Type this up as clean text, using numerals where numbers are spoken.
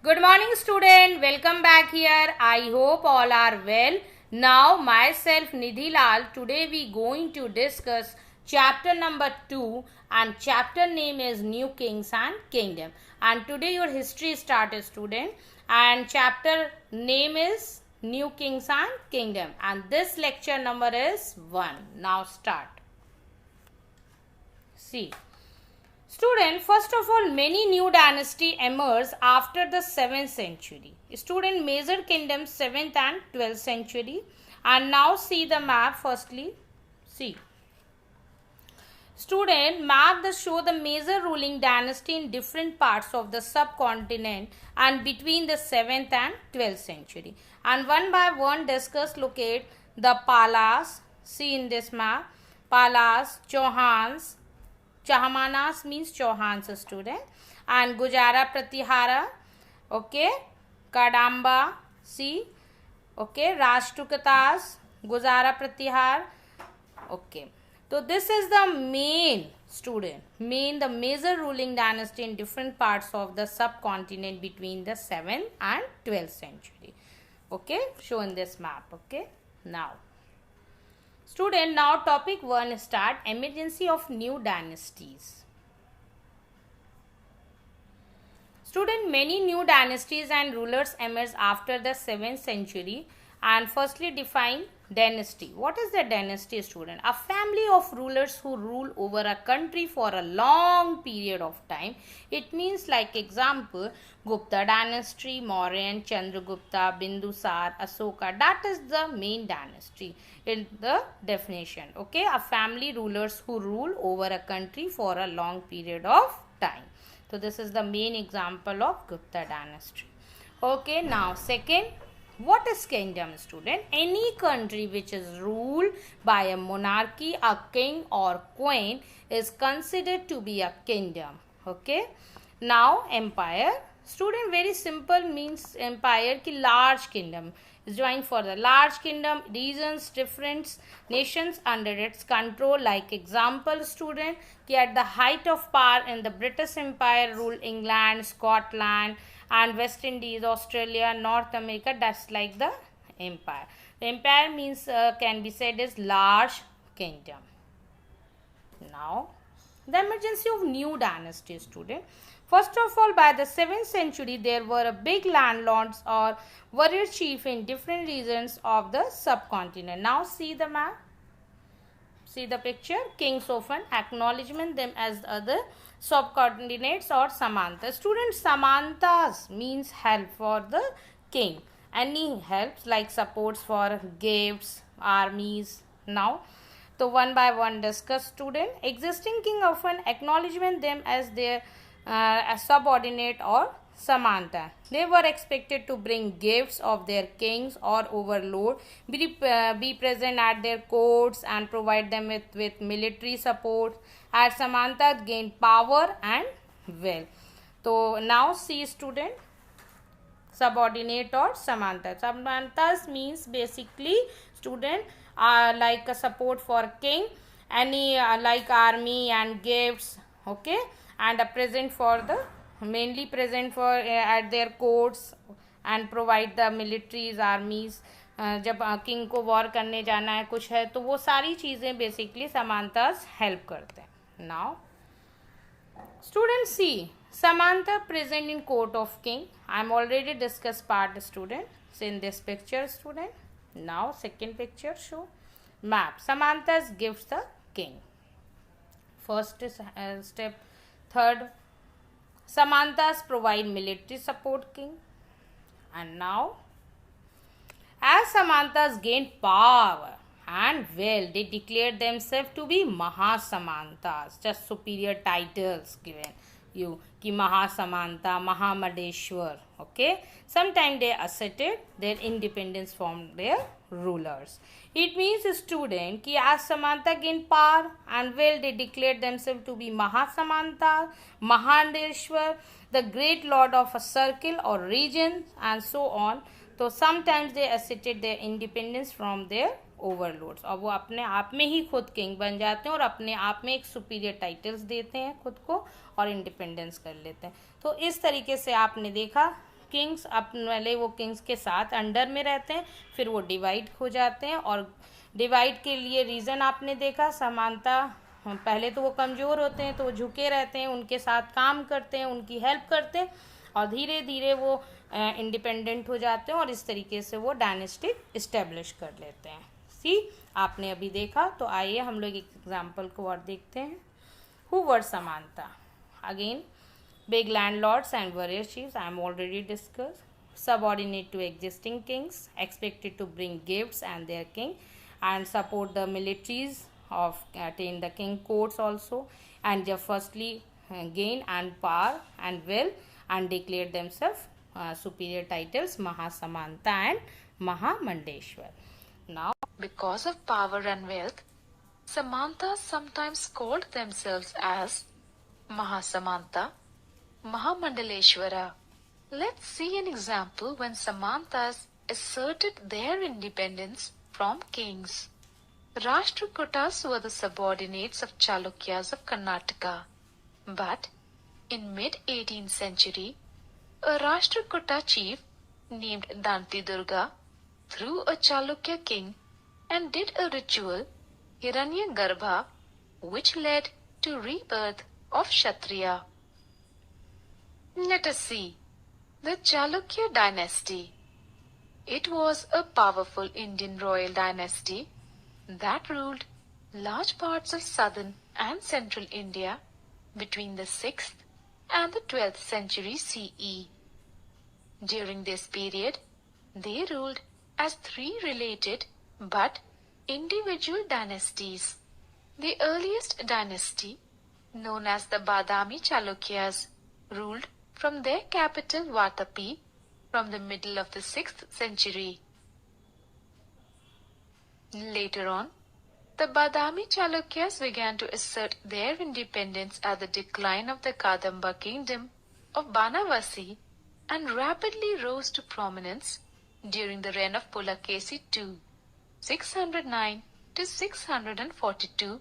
Good morning student, welcome back here. I hope all are well. Now myself Nidhi Lal, today we going to discuss chapter number 2 and chapter name is New Kings and Kingdom. And today your history started student and chapter name is New Kings and Kingdom and this lecture number is 1. Now start. See. Student, first of all, many new dynasty emerged after the 7th century. Student, major kingdoms 7th and 12th century. And now see the map firstly. See. Student, map that show the major ruling dynasty in different parts of the subcontinent and between the 7th and 12th century. And one by one discuss, locate the Palas. See in this map. Palas, Chauhans. Chahmanas means Chauhans student and Gujara Pratihara, okay, Kadamba, see, okay, Rashtrakutas, Gujara Pratihar, okay. So this is the main student, the major ruling dynasty in different parts of the subcontinent between the 7th and 12th century, okay, shown in this map, okay. Now student, now topic 1 start, emergency of new dynasties. Student, many new dynasties and rulers emerged after the 7th century and firstly define dynasty. What is the dynasty student? A family of rulers who rule over a country for a long period of time. It means like example, Gupta dynasty, Mauryan, Chandragupta, Bindusar, Asoka. That is the main dynasty in the definition. Okay, a family rulers who rule over a country for a long period of time. So this is the main example of Gupta dynasty. Okay, now second, what is kingdom student? Any country which is ruled by a monarchy, a king or queen is considered to be a kingdom. Okay. Now empire. Student, very simple means empire ki large kingdom is joined for the large kingdom, regions, different nations under its control. Like example student, ki at the height of power in the British Empire rule England, Scotland and West Indies, Australia, North America. That's like the empire. The empire means can be said as large kingdom. Now the emergency of new dynasty student. First of all, by the 7th century, there were a big landlords or warrior chief in different regions of the subcontinent. Now see the map. See the picture. Kings often acknowledgement them as other subordinates or samantas. Students, samantas means help for the king. Any helps like supports for gifts, armies. Now, so one by one discuss student. Existing king often acknowledgement them as their a subordinate or samanta. They were expected to bring gifts of their kings or overlord, be present at their courts and provide them with military support. As samanta gained power and wealth. So now see student, subordinate or samanta. Samantas means basically student like a support for king, any like army and gifts, okay, and a present for the mainly present for at their courts and provide the militaries, armies. जब king को war करने जाना है कुछ है तो वो सारी चीज़ें बेसिकली समांतास हेल्प करते हैं. Now student C samanta present in court of king. I am already discussed part student. So in this picture student. Now second picture show map. Samantas gives the king. First is step. Third, samantas provide military support king. And now, as samantas gained power and wealth, they declared themselves to be Mahasamantas, just superior titles given you, ki Mahasamanta, Mahamadeshwar, okay. Sometimes they asserted their independence from their rulers. It means student ki as Samanta gained power and wealth, they declared themselves to be Mahasamanta, Mahandeshwar, the great lord of a circle or region and so on. So sometimes they asserted their independence from their overloads और वो अपने आप में ही खुद king बन जाते हैं और अपने आप में एक सुपीरियर टाइटल्स देते हैं खुद को और इंडिपेंडेंस कर लेते हैं. तो इस तरीके से आपने देखा किंग्स पहले वो किंग्स के साथ अंडर में रहते हैं, फिर वो डिवाइड हो जाते हैं। और डिवाइड के लिए रीज़न आपने देखा, समानता, पहले तो वो कमज़ोर होते हैं तो वो झुके रहते हैं, उनके साथ काम करते हैं, उनकी हेल्प करते हैं, और धीरे धीरे वो इंडिपेंडेंट हो जाते हैं और इस तरीके से वो डायनेस्टी इस्टेब्लिश कर लेते हैं। सी, आपने अभी देखा। तो आइए हम लोग एक एग्जाम्पल को और देखते हैं। हु वर समानता? Again, big landlords and warrior chiefs, I am already discussed. Subordinate to existing kings, expected to bring gifts and their king, and support the militaries of attain the king courts also, and just firstly gain and power and wealth, and declare themselves superior titles Mahasamanta and Mahamandeshwar. Now, because of power and wealth, Samantas sometimes called themselves as Mahasamanta, Mahamandaleshwara. Let's see an example when Samantas asserted their independence from kings. Rashtrakutas were the subordinates of Chalukyas of Karnataka. But in mid-18th century, a Rashtrakuta chief named Danti Durga threw a Chalukya king and did a ritual, Hiranyagarbha, which led to rebirth of Kshatriya. Let us see the Chalukya dynasty. It was a powerful Indian royal dynasty that ruled large parts of southern and central India between the 6th and the 12th century CE. During this period, they ruled as three related but individual dynasties. The earliest dynasty, known as the Badami Chalukyas, ruled from their capital Vatapi from the middle of the 6th century. Later on, the Badami Chalukyas began to assert their independence at the decline of the Kadamba kingdom of Banavasi and rapidly rose to prominence during the reign of Pulakesi II, 609 to 642